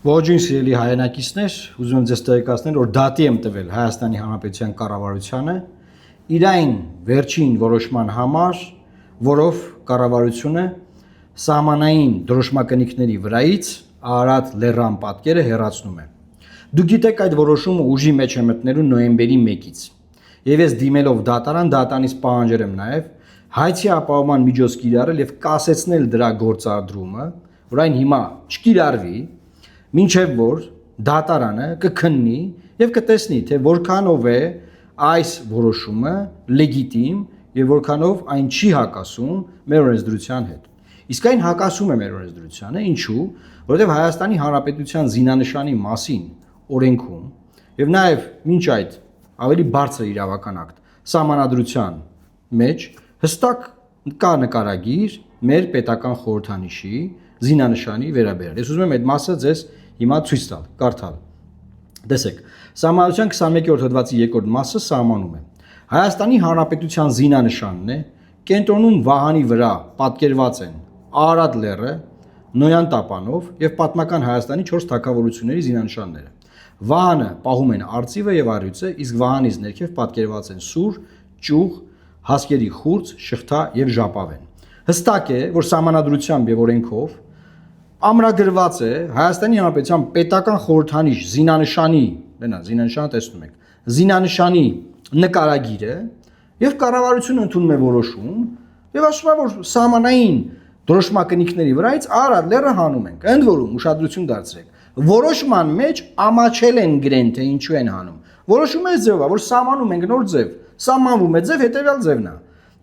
Ողջույն սիրելի հայրենակիցներ, ուզում եմ ձեզ տեղեկացնել, որ դատի եմ տվել Հայաստանի Հանրապետության կառավարությանը իր այն վերջին որոշման համար, որով կառավարությունը սահմանային դրոշմակնիկների վրայից Արարատ լեռան պատկերը հեռացնում է։ Դուք գիտեք, այդ որոշումը ուժի մեջ է մտնելու նոյեմբերի 1-ից։ Եվ ես դիմելով դատարան, դատարանից պահանջել եմ նաև հայցի ապահովման միջոց կիրառել եւ կասեցնել դրա գործադրումը, որ այն հիմա չկիրառվի, մինչև որ դատարանը կքննի եւ կտեսնի, թե որքանով է այս որոշումը լեգիտիմ եւ որքանով այն չի հակասում մեր օրենսդրության հետ։ Իսկ այն հակասում է մեր օրենսդրությանը, ինչու՞, որովհետեւ Հայաստանի Հանրապետության զինանշանի մասին օրենքում եւ նաեւ մինչ այդ ավելի բարձր իրավական ակտ սահմանադրության մեջ հստակ կա նկարագիր մեր պետական խորհրդանիշի զինանշանի վերաբերյալ։ Ես ուզում եմ այդ մասը ձեզ հիմա ցույց տալ, կարդալ։ Տեսեք, Սահմանադրության 21-րդ հոդվածի 2-րդ մասը սահմանում է. Հայաստանի Հանրապետության զինանշանն է, կենտրոնում վահանի վրա պատկերված են Արարատ լեռը, Նոյան տապանով եւ պատմական Հայաստանի 4 թագավորությունների զինանշանները։ Վահանը պահում են արծիվը եւ առյուծը, իսկ վահանից ներքև պատկերված են սուր, ճյուղ, հասկերի խուրձ, շղթա եւ ժապավեն։ Հստակ է, որ սահմանադրությամբ եւ օրենքով ամրագրված է Հայաստանի Հանրապետության պետական խորհրդանիշ զինանշանի, զինանշանը տեսնում եք, զինանշանի նկարագիրը եւ կառավարությունը ընդունում է որոշում եւ ասում է, որ սահմանային դրոշմակնիկների վրայից Արարատ լեռը հանում ենք։ Ընդ որում ուշադրություն դարձրեք, որոշման մեջ ամաչել են գրեն, թե ինչու են հանում։ Որոշումը այս ձևով է, որ սահմանում ենք նոր ձև, սահմանվում է ձև, հետեւյալ ձևն է։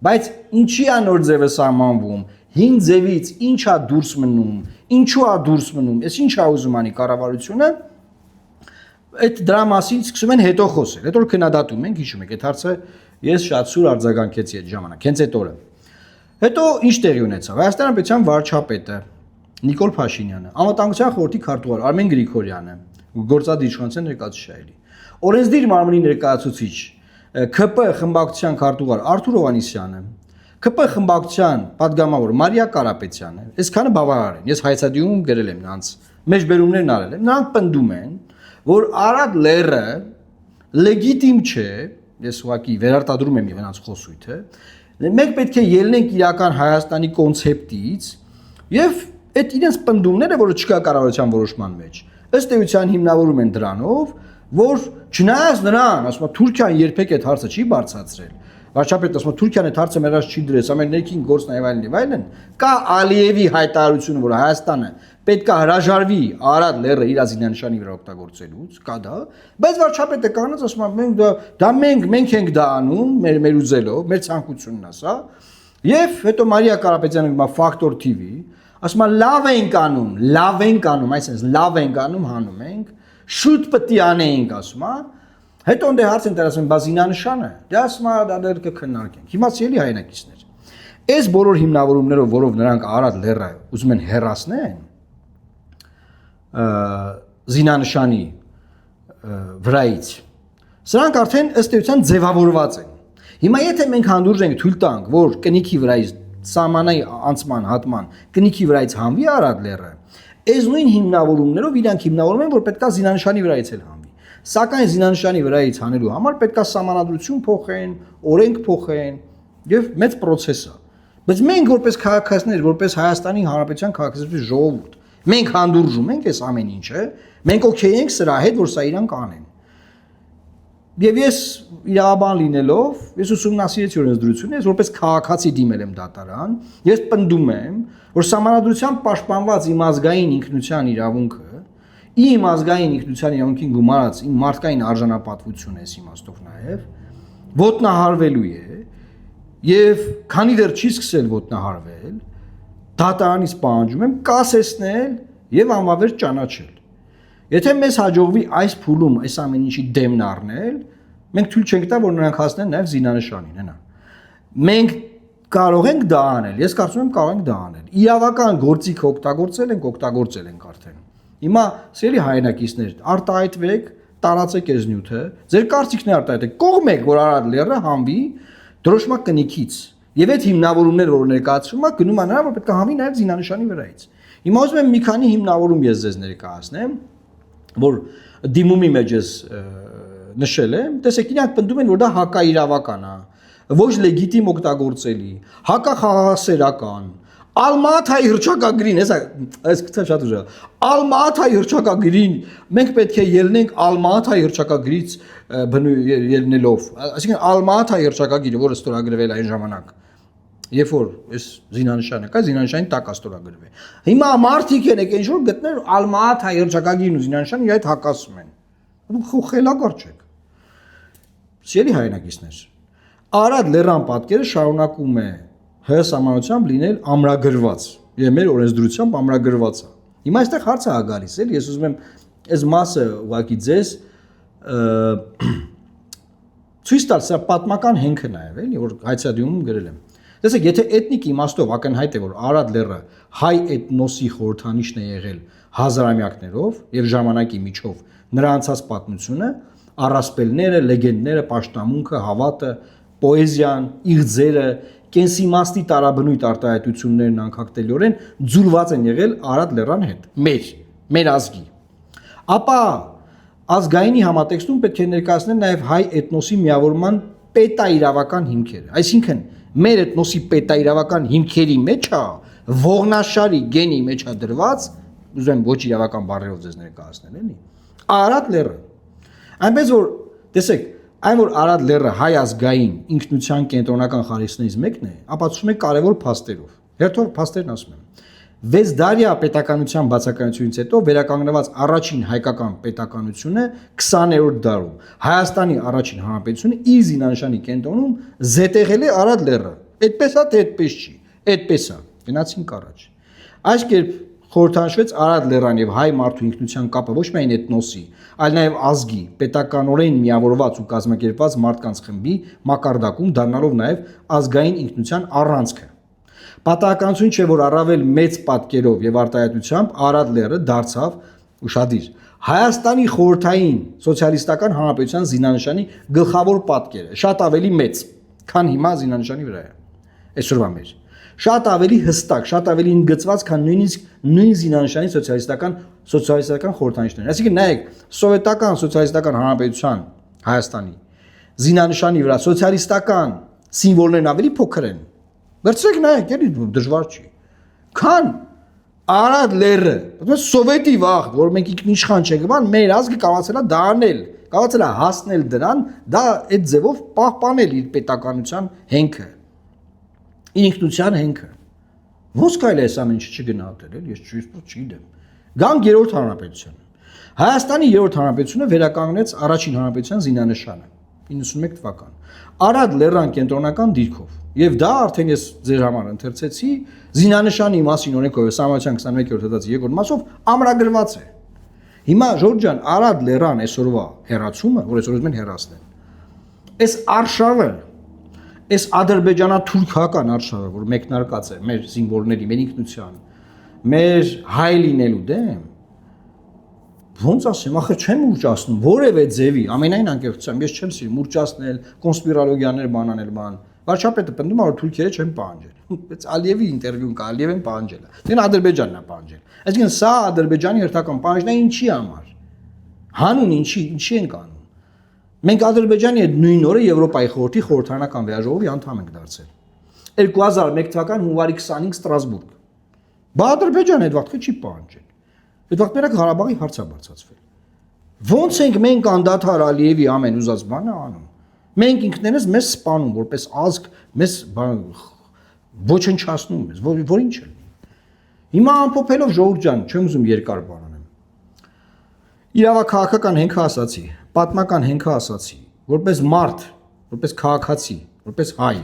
Բայց ինչի է նոր ձևը սահմանվում, հին ձևից ինչա դուրս մնում, ինչու է դուրս մնում, այս ինչա ուզում անի կառավարությունը, այդ դրա մասին սկսում են հետո խոսել։ Հետո քննադատում ենք, հիշում եք, այդ հարցը ես շատ սուր արձագանքեցի այդ ժամանակ, հենց այդ օրը։ Հետո ինչ տեղի ունեցավ։ Հայաստանի Հանրապետության վարչապետը Նիկոլ Փաշինյանը, Անվտանգության խորհրդի քարտուղար Արմեն Գրիգորյանը, գործադիր իշխանության ներկայացուցիչ, օրենսդիր մարմնի ներկայացուցիչ ՔՊ խմբակցության քարտուղար Արթուր Հովհաննիսյանը, ՔՊ խմբակցության падգամավոր Մարիա Կարապետյանը, այսքանը բավարար են։ Ես հայցադիում գրել եմ նրանց, մեջբերումներն արել եմ։ Նրանք պնդում են, որ Արարատ լեռը լեգիտիմ չէ, ես ուղղակի վերարտադրում եմ նրանց խոսույթը, մենք պետք է ելնենք իրական Հայաստանի կոնցեպտից եւ այդ իրենց պնդումները, որը չկա կառավարության որոշման մեջ, ըստ էության հիմնավորում են դրանով, որ չնայած նրան, ասում եմ, Թուրքիան երբեք այդ հարցը չի բարձրացրել։ Վարչապետը ասում է Թուրքիան այդ հարցը մեր առաջ չի դրել, սա մեր ներքին գործն է եւ այլն, կա Ալիևի հայտարարությունը, որ Հայաստանը պետք է հրաժարվի Արարատ լեռը իր զինանշանի վրա օգտագործելուց, կա դա, բայց վարչապետը կանած ասում է մենք ենք դա անում, մեր ուզելով, մեր ցանկությունն է սա, եւ հետո Մարիա Կարապետյանը գումա Factor TV, ասում է լավ ենք անում, այսինքն լավ ենք անում, հանում ենք, շուտ պետք է անենք, ասում է։ Հետո ընդ հարց են դրասում բա զինանշանը, դե ասում է դա դեռ կքննարկենք։ Հիմա ցելի հայրենակիցներ։ Այս բոլոր հիմնավորումներով, որով նրանք Արարատ լեռը ուզում են հեռացնեն զինանշանի վրայից, սրանք արդեն ըստ էության ձևավորված են։ Հիմա եթե մենք հանդուրժ ենք թույլ տանք, որ կնիքի վրայից սահմանայի անցման հատման կնիքի վրայից հանվի Արարատ լեռը, այս նույն հիմնավորումներով իրանք հիմնավորում են, որ պետքա զինանշանի վրայից էլ հանվի։ Սակայն զինանշանի վրայից հանելու համար պետքա սահմանադրություն փոխեն, օրենք փոխեն եւ մեծ process է։ Բայց մենք որպես քաղաքացիներ, որպես Հայաստանի Հանրապետության քաղաքացիների ժողովուրդ, մենք հանդուրժում ենք այս ամեն ինչը, մենք օքեյ ենք սրա հետ, որ սա իրանք անեն։ Եվ ես իրավաբան լինելով, ես ուսումնասիրեցի օրենսդրությունը, ես որպես քաղաքացի դիմել եմ դատարան, ես պնդում եմ, որ սահմանադրությամբ պաշտպանված իմ ազգային ինքնության իրավունքը, իմ ազգային ինքնության իրավունքին գումարած իմ մարդկային արժանապատվությունը էս իմաստով նաև ոտնահարվելու է եւ քանի դեռ չի սկսել ոտնահարվել, դատարանից պահանջում եմ կասեցնել եւ անվավեր ճանաչել։ Եթե մեզ հաջողվի այս փուլում այս ամեն ինչի դեմն առնել, մենք թույլ չենք տա, որ նրանք հասնեն նաև զինանշանին, հենա։ Մենք կարող ենք դա անել, ես կարծում եմ կարող ենք դա անել։ Իրավական գործիք օգտագործել ենք արդեն։ Հիմա սիրելի հայրենակիցներ, արտահայտվեք, տարածեք այս նյութը, ձեր կարծիքն արտահայտեք, կողմեք, որ Արարատ լեռը հանվի դրոշմակնիկից։ Եվ այդ հիմնավորումները, որ ներկայացվում է, գնում է նրան, որ պետք է հանվի նաև զինանշանի վրայից։ Հիմա ուզում եմ մի քանի հիմնավորում ես ձեզ ներկայացնեմ։ որ դիմումի մեջ էս նշել եմ, տեսեք իրանք պնդում են, որ դա հակաիրավական է, ոչ լեգիտիմ օգտագործելի, հակախաղաղասերական, Ալմաթայի հռչակագրին, այս գցը շատ ուժեղ, Ալմաթայի հռչակագրին մենք պետք է ելնենք Ալմաթայի հռչակագրից ելնելով, այսինքն Ալմաթայի հռչակագիրը, որը ստորագրվել այն ժամանակ, երբ որ այս զինանշանը կա, զինանշանի տակ է ստորագրվել։ Հիմա մարդիկ են եկել ինչ-որ գտնել Ալմաթայի հռչակագիրն ու զինանշանը իր այդ հակասում են։ Դուք խելագար չեք։ Սիրելի հայրենակիցներ, Արադ լեռան պատկերը շարունակում է ՀՀ սահմանությամբ լինել ամրագրված եւ մեր օրենսդրությամբ ամրագրված է։ Հիմա այստեղ հարցը ա գալիս, էլի ես ուզում եմ այս մասը ուղղակի ձեզ ցույց տալ, սա պատմական հենքը նաեւ, էլի որ հայցադիումում գրել եմ։ Տեսեք, եթե էթնիկ իմաստով ակնհայտ է, որ Արադ լեռը հայ էթնոսի խորհրդանիշն է եղել հազարամյակներով եւ ժամանակի միջով նրա անցած պատմությունը, առասպելները, լեգենդները, պաշտամունքը, հավատը, պոեզիան, իղձերը, կենսիմաստի տարաբնույթ արտահայտություններն անկախտելիորեն ձուլված են եղել Արադ լեռան հետ, մեր ազգի։ Ապա ազգայինի համատեքստում պետք է ներկայացնել նաև հայ էթնոսի միավորման պետաիրավական հիմքերը։ Այսինքն մեր էթնոսի պետաիրավական հիմքերի մեջ է ողնաշարի գենի մեջ է դրված, ուզում եմ ոչ իրավական բառերով ձեզ ներկայացնել, էլի։ Արադ լեռը։ Այնպես որ տեսեք, այն որ Արադ լեռը հայ ազգային ինքնության կենտրոնական խարիսներից մեկն է, ապացուցում է կարևոր փաստերով։ Հերթով փաստերն ասում եմ։ 6 դարյա պետականության բացակայությունից հետո վերականգնված առաջին հայկական պետականությունը 20-րդ դարում Հայաստանի առաջին հանրապետությունը իր զինանշանի կենտրոնում զետեղել է Արադ լեռը։ Այդպես է, թե այդպես չի։ Այդպես է։ Գնացինք առաջ։ Այս կերպ խորհրդանշվեց Արադ լեռան եւ հայ մարդու ինքնության կապը ոչ միայն էթնոսի, այլ նաեւ ազգի, պետականորեն միավորված ու կազմակերպված մարդկանց խմբի մակարդակում դառնալով նաեւ ազգային ինքնության առանցքը։ Պատահականություն չէ, որ առավել մեծ պատկերով եւ արտահայտությամբ Արադ լեռը դարձավ ուշադիր Հայաստանի խորհրդային սոցիալիստական հանրապետության զինանշանի գլխավոր պատկերը, շատ ավելի մեծ, քան հիմա զինանշանի վրա է։ Այսօրվա մեր շատ ավելի հստակ, շատ ավելի ընդգծված, քան նույնիսկ նույն զինանշանի սոցիալիստական խորհրդանիշներն։ Այսինքն նայեք, սովետական սոցիալիստական հանրապետության Հայաստանի զինանշանի վրա սոցիալիստական սիմվոլներն ավելի փոքր են։ Վերցրեք նայեք, էլի դժվար չի։ Քան Արադ լեռը, սովետի վաղ, որ մենք ինքնիշխան չենք, բան մեր ազգը կարողացել է դա անել, կարողացել է հասնել դրան, դա այդ ձևով պահպանել իր պետականության հենքը, ինքնության հենքը։ Ոնց կարելի է այս ամեն ինչը չգնահատել, էլի ես չգիտեմ։ Գանք երրորդ հանրապետության։ Հայաստանի երրորդ հանրապետությունը վերականգնեց առաջին հանրապետության զինանշանը 91 թվական։ Արադ լեռան կենտրոնական դիրքով։ Եվ դա արդեն ես ձեր համար ընթերցեցի զինանշանի մասին օրենքով Սահմանության 21-րդ հատվածի 2-րդ մասով ամրագրված է։ Հիմա Ժորժ ջան, Արադ լեռան այսօրվա հերացումը, որ այսօր ուզում են հերացնել։ Այս արշավը, այս ադրբեջանա-թուրքական արշավը, որ մեկնարկած է մեր սիմվոլների, մեր ինքնության, մեր հայ լինելու դեմ, ոնց ասեմ, ախր չեմ ուռճացնում, որևէ ձևի, ամենայն անկեղծությամբ ես չեմ սիրում ուռճացնել, կոնսպիրոլոգիաներ բանանել բան։ Վարչապետը պնդում է, որ թուրքերը չեն պահանջել։ Բայց Ալիևի ինտերվյուն կա, Ալիևեն պահանջել է։ Դեն Ադրբեջանն է պահանջել։ Այսինքն սա Ադրբեջանի հերթական պահանջն է ինչի համար։ Հանուն ինչի ենք անում։ Մենք Ադրբեջանի հետ նույն օրը Եվրոպայի խորհրդի խորհրդարանական վեաժողովի անդամ ենք դարձել։ 2001 թվական հունվարի 25 Ստրասբուրգ։ Բա Ադրբեջանը այդ վաղտը չի պահանջել։ Այդ վաղտ մենակ Ղարաբաղի հարց է բարձրացվել։ Ոնց ենք մենք անդադար Ալիևի ամեն ուզած բանը անում։ Մենք ինքներս մեզ սպանում, որպես ազգ, մեզ ոչնչացնում մեզ, որ ինչ է։ Հիմա ամփոփելով Ժողովուրդ ջան, չեմ ուզում երկար բան անեմ։ Իրավաքաղաքական հենքը ասացի, պատմական հենքը ասացի, որպես մարդ, որպես քաղաքացի, որպես հայ,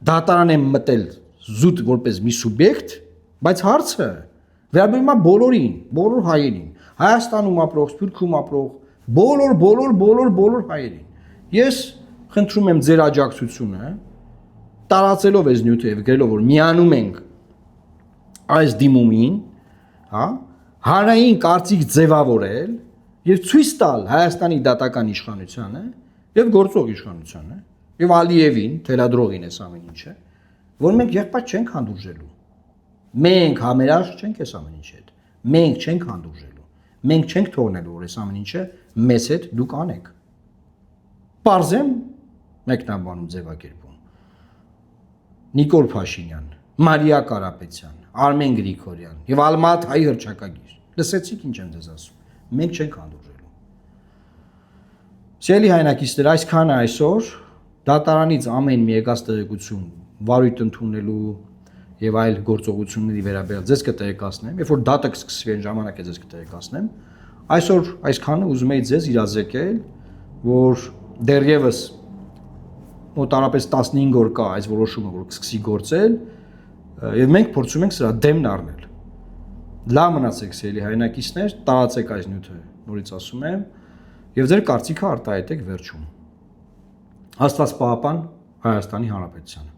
դատարան եմ մտել զուտ որպես մի սուբյեկտ, բայց հարցը վերաբերում է բոլորին, բոլոր հայերին, Հայաստանում ապրող, Սփյուռքում ապրող, բոլոր հայերին։ Ես խնդրում եմ ձեր աջակցությունը, տարածելով այս նյութը եւ գրելով, որ միանում ենք այս դիմումին, հա, հանրային կարծիք ձևավորել եւ ցույց տալ Հայաստանի դատական իշխանությանը եւ գործող իշխանությանը եւ Ալիևին, թելադրողին էս ամեն ինչը, որ մենք եղբայր չենք հանդուրժելու։ Մենք համերաշխ չենք այս ամեն ինչի հետ։ Մենք չենք հանդուրժելու։ Մենք չենք թողնելու, որ այս ամեն ինչը մեզ հետ դուք անեք։ Պարզեմ մեկնաբանում ձևակերպում։ Նիկոլ Փաշինյան, Մարիա Կարապետյան, Արմեն Գրիգորյան եւ Ալմատ հայ հռչակագիր։ Լսեցիք ինչ եմ ձեզ ասում։ Մենք չենք հանդուրժելու։ Սիրելի հայրենակիցներ, այսքանը այսօր դատարանից ամեն մի եկած տեղեկություն վարույթ ընդունելու եւ այլ գործողությունների վերաբերյալ ձեզ կտեղեկացնեմ, երբ որ դատը կսկսվի այն ժամանակ է ձեզ կտեղեկացնեմ։ Այսօր այսքանը ուզում եի ձեզ իրազեկել, որ դեռևս մոտարապես 15 օր կա այս որոշումը, որ կսկսի գործել, եւ մենք փորձում ենք սրա դեմն առնել։ Լավ մնացեք, սիրելի հայրենակիցներ, տարածեք այս նյութը, նորից ասում եմ, եւ ձեր կարծիքը արտահայտեք վերջում։ Աստված պահապան Հայաստանի Հանրապետությանը։